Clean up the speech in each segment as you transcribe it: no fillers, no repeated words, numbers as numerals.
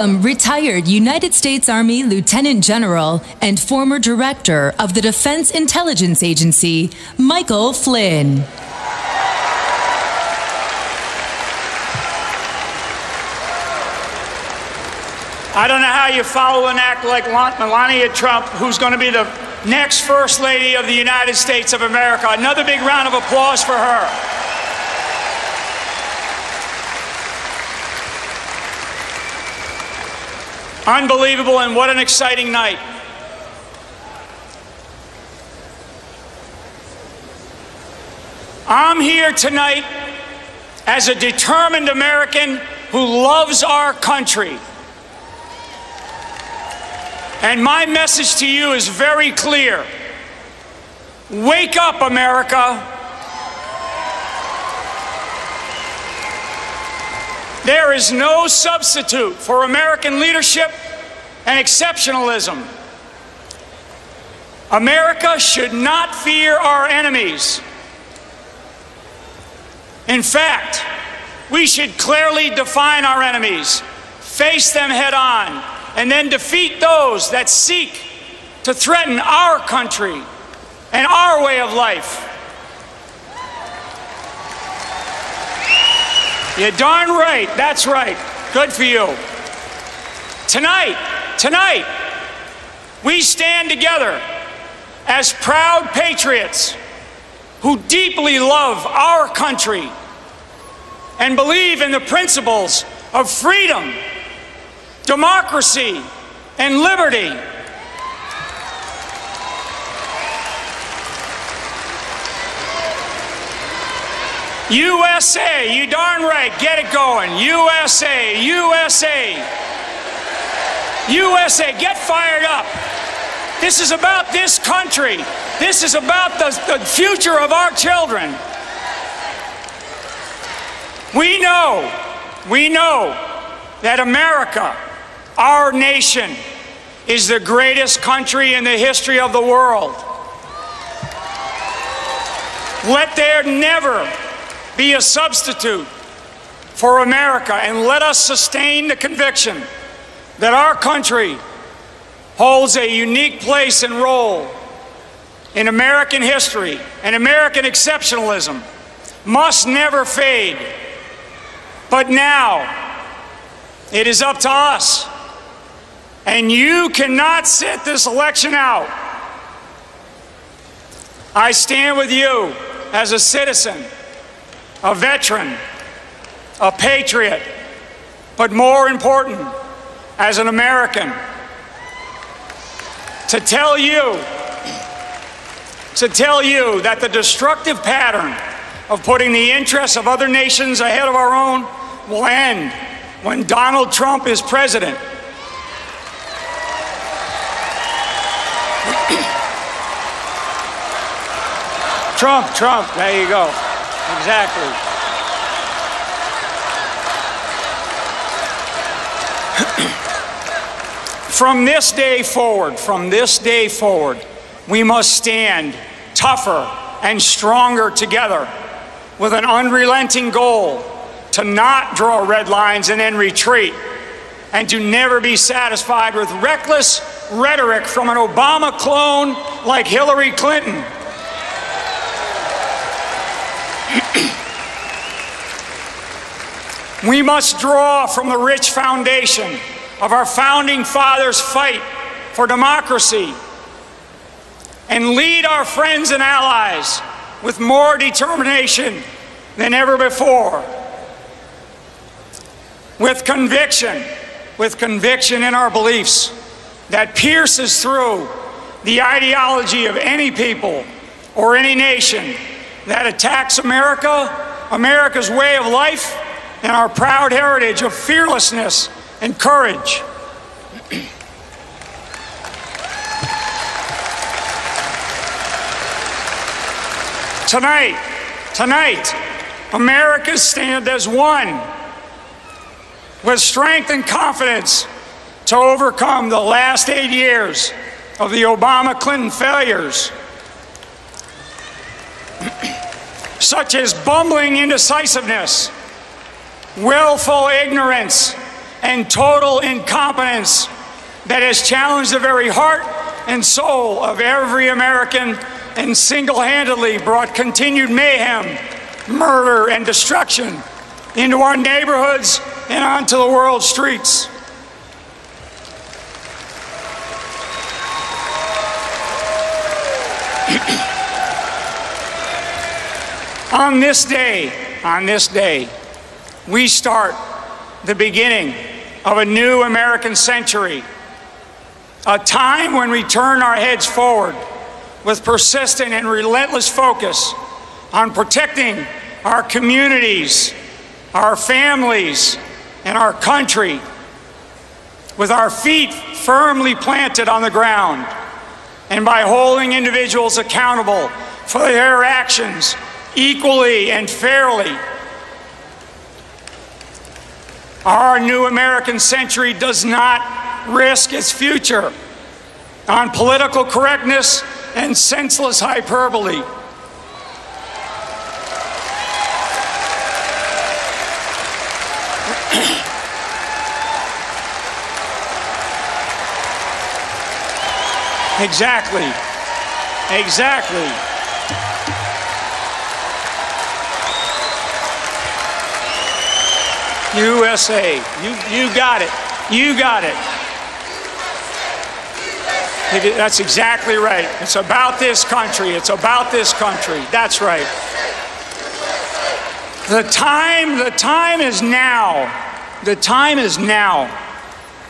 Retired United States Army Lieutenant General and former Director of the Defense Intelligence Agency, Michael Flynn. I don't know how you follow an act like Melania Trump, who's going to be the next First Lady of the United States of America. Another big round of applause for her. Unbelievable, and what an exciting night. I'm here tonight as a determined American who loves our country. And my message to you is very clear. Wake up, America. There is no substitute for American leadership and exceptionalism. America should not fear our enemies. In fact, we should clearly define our enemies, face them head on, and then defeat those that seek to threaten our country and our way of life. You're darn right. That's right. Good for you. Tonight, we stand together as proud patriots who deeply love our country and believe in the principles of freedom, democracy, and liberty. USA, you darn right, get it going. USA, USA. USA, get fired up. This is about this country. This is about the future of our children. We know that America, our nation, is the greatest country in the history of the world. Let there never be a substitute for America, and let us sustain the conviction that our country holds a unique place and role in American history, and American exceptionalism must never fade. But now, it is up to us, and you cannot sit this election out. I stand with you as a citizen, a veteran, a patriot, but more important, as an American, to tell you that the destructive pattern of putting the interests of other nations ahead of our own will end when Donald Trump is president. Trump, there you go. Exactly. From this day forward, we must stand tougher and stronger together with an unrelenting goal to not draw red lines and then retreat, and to never be satisfied with reckless rhetoric from an Obama clone like Hillary Clinton. We must draw from the rich foundation of our founding fathers' fight for democracy and lead our friends and allies with more determination than ever before. With conviction in our beliefs that pierces through the ideology of any people or any nation that attacks America, America's way of life, and our proud heritage of fearlessness and courage. Tonight, America stands as one, with strength and confidence to overcome the last 8 years of the Obama-Clinton failures, such as bumbling indecisiveness, willful ignorance, and total incompetence that has challenged the very heart and soul of every American and single-handedly brought continued mayhem, murder, and destruction into our neighborhoods and onto the world's streets. On this day, we start the beginning of a new American century, a time when we turn our heads forward with persistent and relentless focus on protecting our communities, our families, and our country, with our feet firmly planted on the ground, and by holding individuals accountable for their actions equally and fairly. Our new American century does not risk its future on political correctness and senseless hyperbole. Exactly. USA, you got it. You got it. That's exactly right. It's about this country. It's about this country. That's right. The time is now. The time is now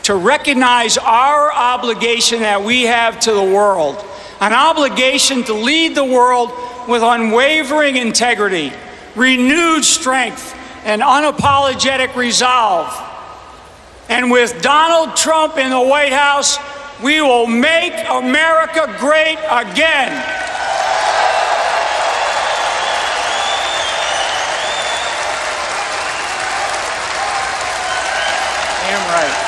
to recognize our obligation that we have to the world, an obligation to lead the world with unwavering integrity, renewed strength, and unapologetic resolve. And with Donald Trump in the White House, we will make America great again. Damn right.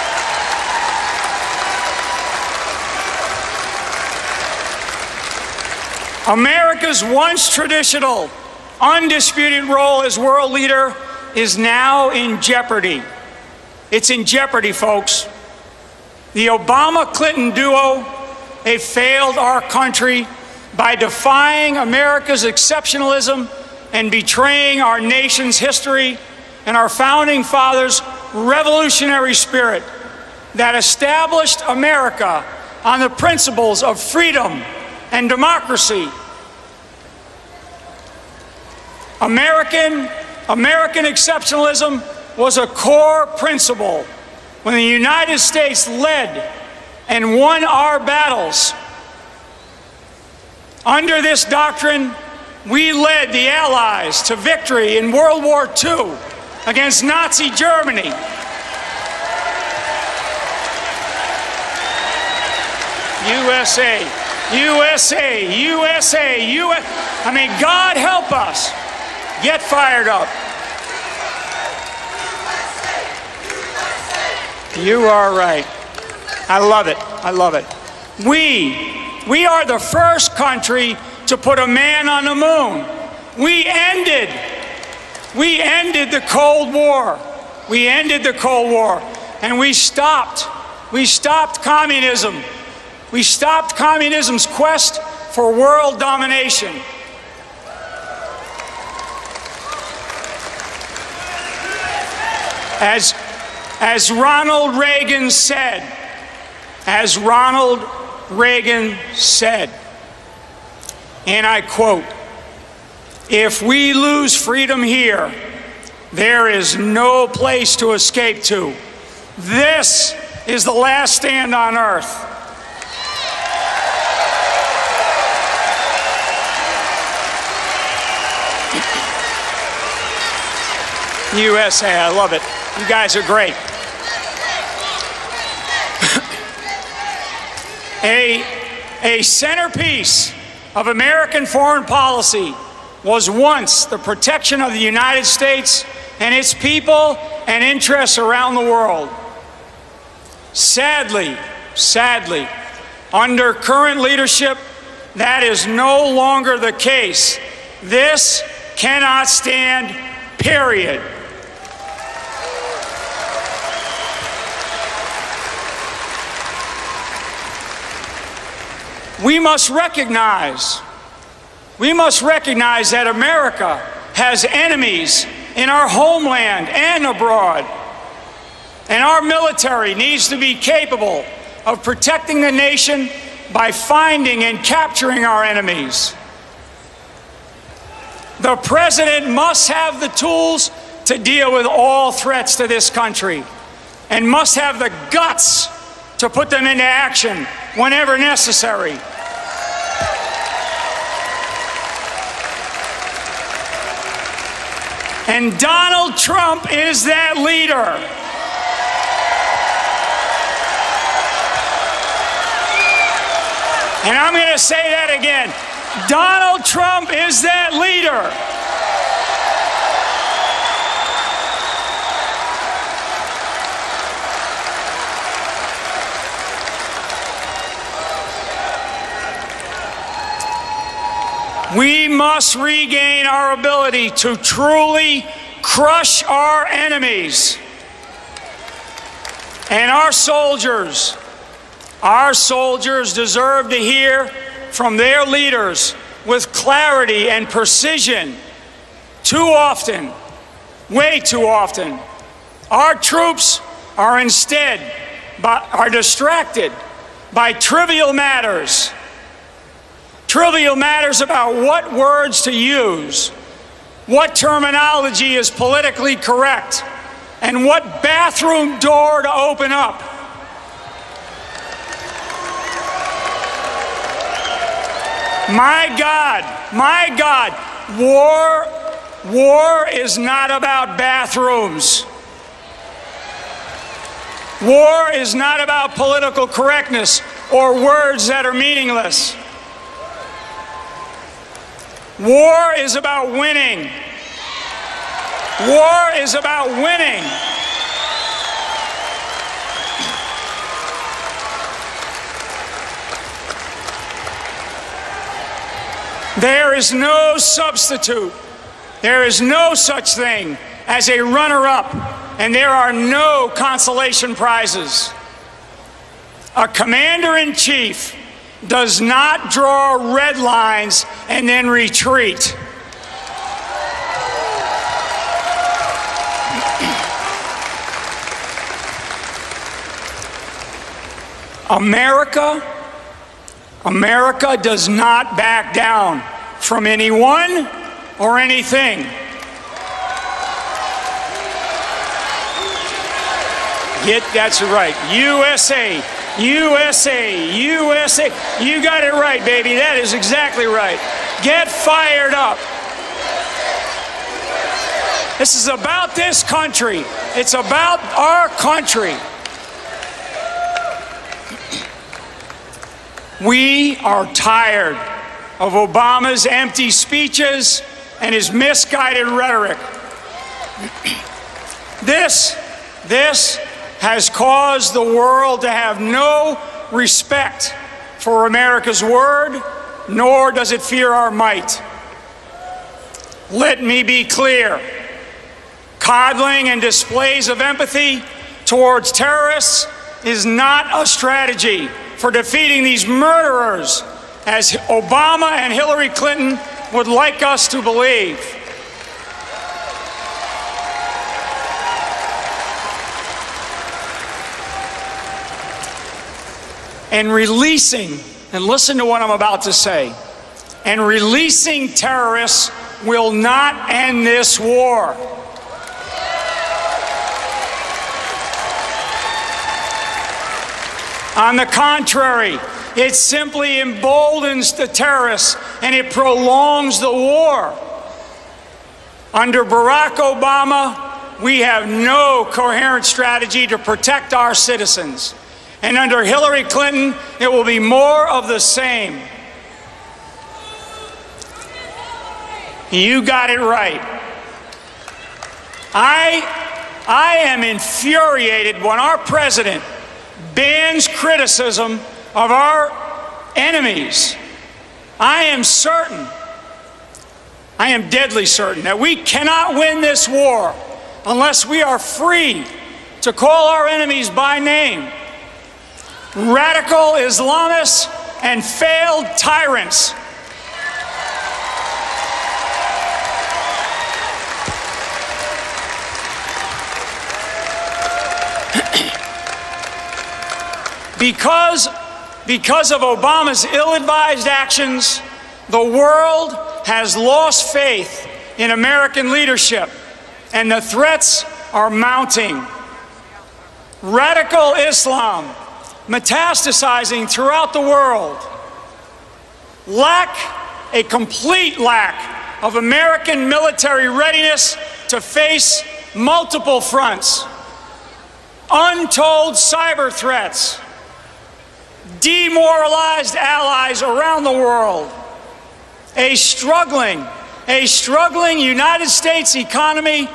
America's once traditional, undisputed role as world leader is now in jeopardy. It's in jeopardy, folks. The Obama-Clinton duo, they failed our country by defying America's exceptionalism and betraying our nation's history and our founding fathers' revolutionary spirit that established America on the principles of freedom and democracy. American exceptionalism was a core principle when the United States led and won our battles. Under this doctrine, we led the Allies to victory in World War II against Nazi Germany. USA, USA, USA, USA. I mean, God help us. Get fired up. You are right. I love it. I love it. We are the first country to put a man on the moon. We ended the Cold War. We ended the Cold War. And we stopped communism. We stopped communism's quest for world domination. As Ronald Reagan said, and I quote, "If we lose freedom here, there is no place to escape to. This is the last stand on earth." USA, I love it. You guys are great. A centerpiece of American foreign policy was once the protection of the United States and its people and interests around the world. Sadly, under current leadership, that is no longer the case. This cannot stand, period. we must recognize that America has enemies in our homeland and abroad. And our military needs to be capable of protecting the nation by finding and capturing our enemies. The president must have the tools to deal with all threats to this country and must have the guts to put them into action whenever necessary. And Donald Trump is that leader. And I'm going to say that again. Donald Trump is that leader. We must regain our ability to truly crush our enemies. And our soldiers deserve to hear from their leaders with clarity and precision. Too often, way too often, our troops are distracted by trivial matters. Trivial matters about what words to use, what terminology is politically correct, and what bathroom door to open up. My God, war is not about bathrooms. War is not about political correctness or words that are meaningless. War is about winning. War is about winning. There is no substitute. There is no such thing as a runner-up, and there are no consolation prizes. A commander-in-chief does not draw red lines and then retreat. America does not back down from anyone or anything. That's right. USA. USA, USA. You got it right, baby. That is exactly right. Get fired up. This is about this country. It's about our country. We are tired of Obama's empty speeches and his misguided rhetoric. This has caused the world to have no respect for America's word, nor does it fear our might. Let me be clear. Coddling and displays of empathy towards terrorists is not a strategy for defeating these murderers, as Obama and Hillary Clinton would like us to believe. And listen to what I'm about to say, and releasing terrorists will not end this war. On the contrary, it simply emboldens the terrorists and it prolongs the war. Under Barack Obama, we have no coherent strategy to protect our citizens. And under Hillary Clinton, it will be more of the same. You got it right. I am infuriated when our president bans criticism of our enemies. I am deadly certain that we cannot win this war unless we are free to call our enemies by name. Radical Islamists and failed tyrants. Because of Obama's ill-advised actions, the world has lost faith in American leadership, and the threats are mounting. Radical Islam metastasizing throughout the world. A complete lack of American military readiness to face multiple fronts. Untold cyber threats. Demoralized allies around the world. A struggling United States economy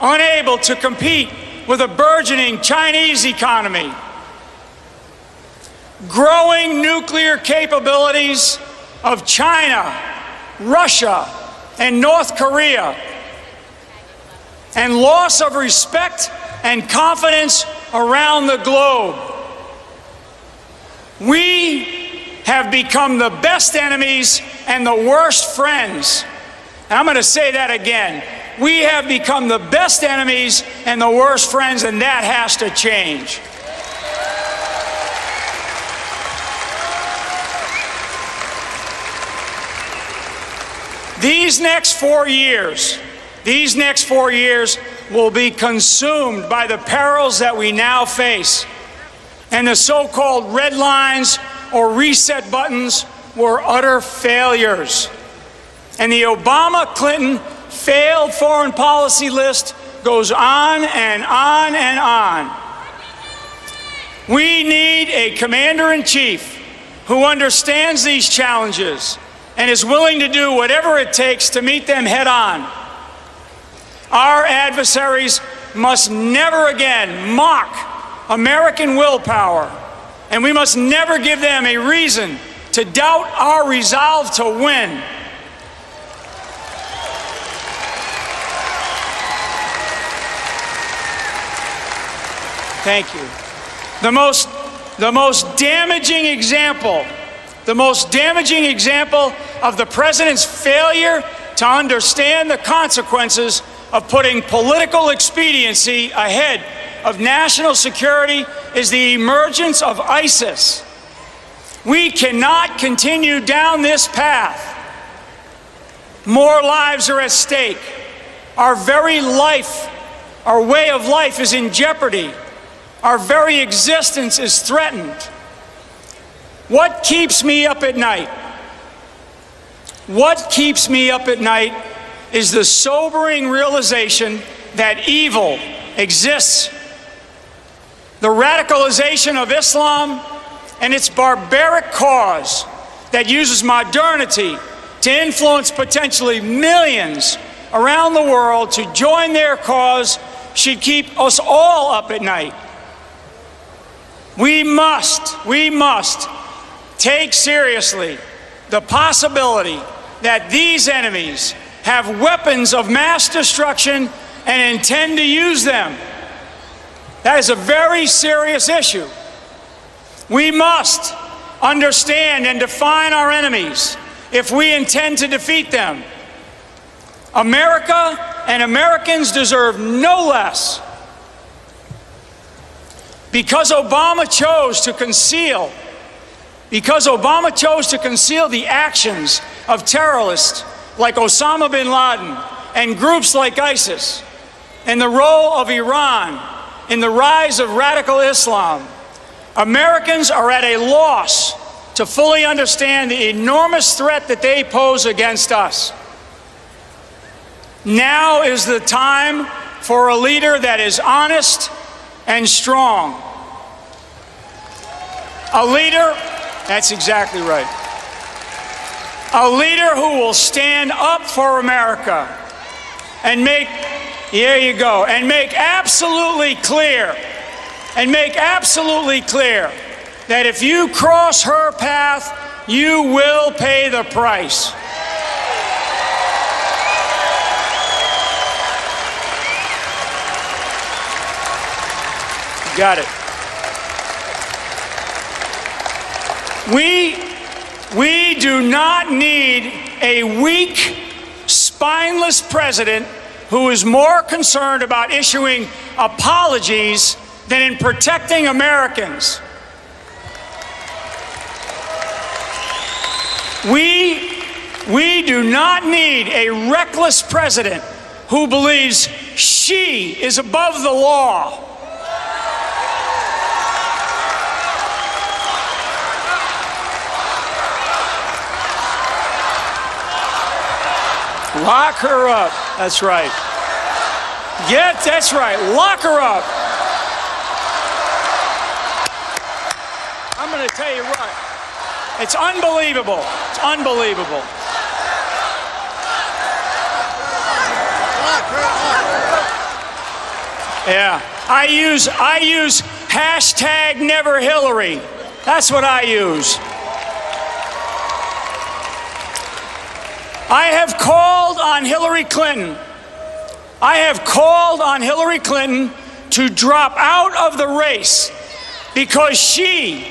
unable to compete with a burgeoning Chinese economy. Growing nuclear capabilities of China, Russia, and North Korea. And loss of respect and confidence around the globe. We have become the best enemies and the worst friends. And I'm going to say that again. We have become the best enemies and the worst friends, and that has to change. These next 4 years will be consumed by the perils that we now face. And the so-called red lines or reset buttons were utter failures. And the Obama-Clinton failed foreign policy list goes on and on and on. We need a commander-in-chief who understands these challenges and is willing to do whatever it takes to meet them head-on. Our adversaries must never again mock American willpower, and we must never give them a reason to doubt our resolve to win. Thank you. The most damaging example of the president's failure to understand the consequences of putting political expediency ahead of national security is the emergence of ISIS. We cannot continue down this path. More lives are at stake. Our very life, our way of life is in jeopardy. Our very existence is threatened. What keeps me up at night? What keeps me up at night is the sobering realization that evil exists. The radicalization of Islam and its barbaric cause that uses modernity to influence potentially millions around the world to join their cause should keep us all up at night. We must take seriously the possibility that these enemies have weapons of mass destruction and intend to use them. That is a very serious issue. We must understand and define our enemies if we intend to defeat them. America and Americans deserve no less. Because Obama chose to conceal the actions of terrorists like Osama bin Laden and groups like ISIS, and the role of Iran in the rise of radical Islam, Americans are at a loss to fully understand the enormous threat that they pose against us. Now is the time for a leader that is honest and strong. A leader, that's exactly right. A leader who will stand up for America and make absolutely clear that if you cross her path, you will pay the price. Got it. We do not need a weak, spineless president who is more concerned about issuing apologies than in protecting Americans. We do not need a reckless president who believes she is above the law. Lock her up. That's right. That's right. Lock her up. I'm going to tell you what. It's unbelievable. It's unbelievable. Yeah. I use hashtag Never Hillary. That's what I use. I have called on Hillary Clinton. I have called on Hillary Clinton to drop out of the race because she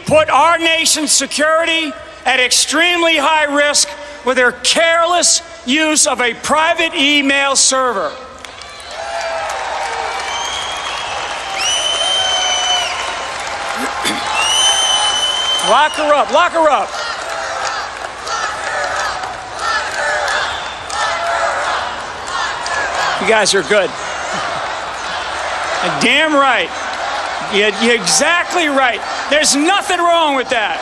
put our nation's security at extremely high risk with her careless use of a private email server. Lock her up. Lock her up. You guys are good. And damn right. You're exactly right. There's nothing wrong with that.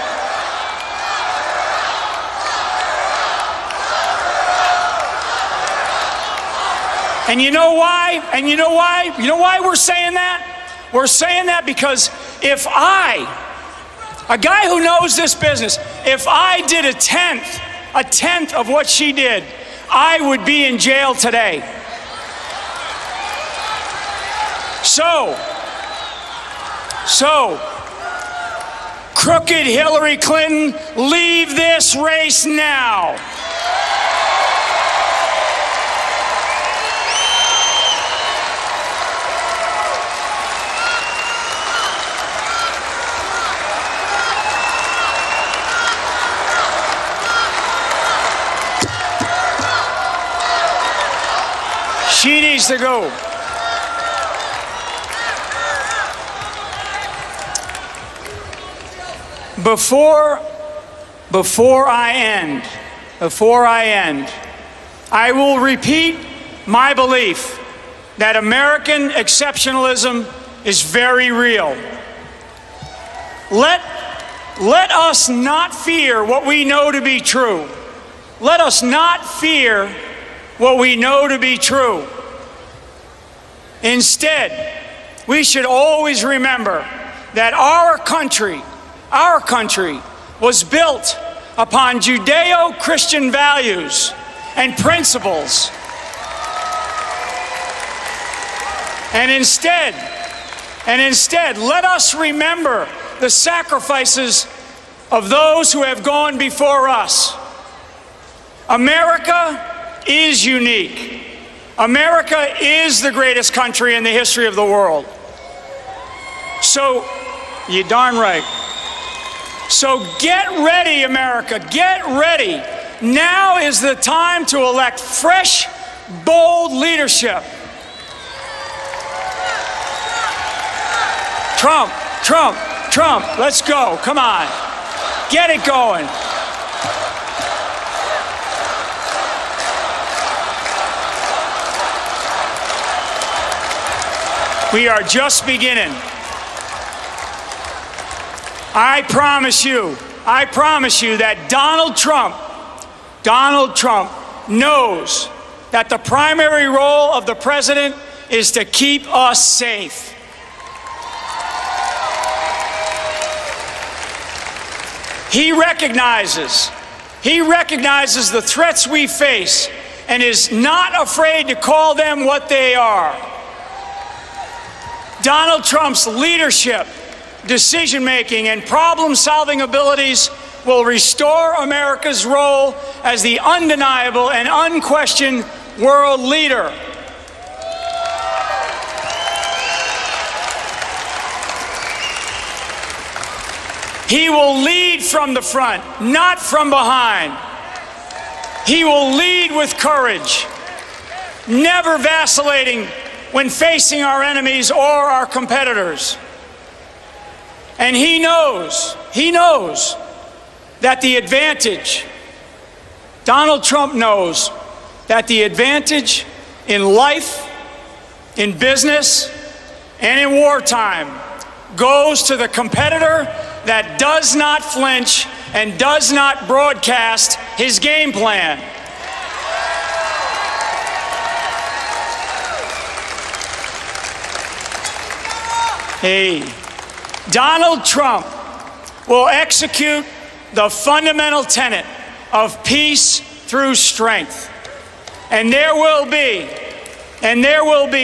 And you know why? And you know why? You know why we're saying that? We're saying that because if a guy who knows this business, if I did a tenth of what she did, I would be in jail today. So, crooked Hillary Clinton, leave this race now. She needs to go. Before I end, I will repeat my belief that American exceptionalism is very real. Let us not fear what we know to be true. Let us not fear what we know to be true. Instead, we should always remember that our country was built upon Judeo-Christian values and principles. And instead, let us remember the sacrifices of those who have gone before us. America is unique. America is the greatest country in the history of the world. So, you're darn right. So get ready, America, get ready. Now is the time to elect fresh, bold leadership. Trump, let's go, come on. Get it going. We are just beginning. I promise you that Donald Trump knows that the primary role of the president is to keep us safe. He recognizes the threats we face and is not afraid to call them what they are. Donald Trump's leadership, decision-making, and problem-solving abilities will restore America's role as the undeniable and unquestioned world leader. He will lead from the front, not from behind. He will lead with courage, never vacillating when facing our enemies or our competitors. And he knows that the advantage, Donald Trump knows that the advantage in life, in business, and in wartime goes to the competitor that does not flinch and does not broadcast his game plan. Hey, Donald Trump will execute the fundamental tenet of peace through strength. And there will be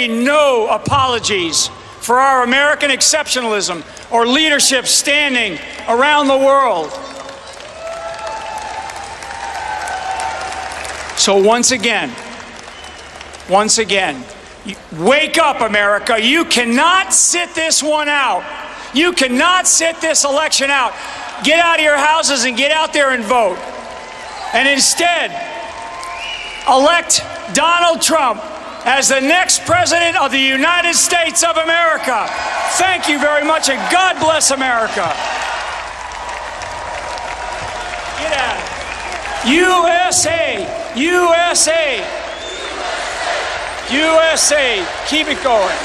no apologies for our American exceptionalism or leadership standing around the world. So once again, wake up, America. You cannot sit this one out. You cannot sit this election out. Get out of your houses and get out there and vote. And instead, elect Donald Trump as the next president of the United States of America. Thank you very much, and God bless America. Get at it. USA, USA, USA. Keep it going.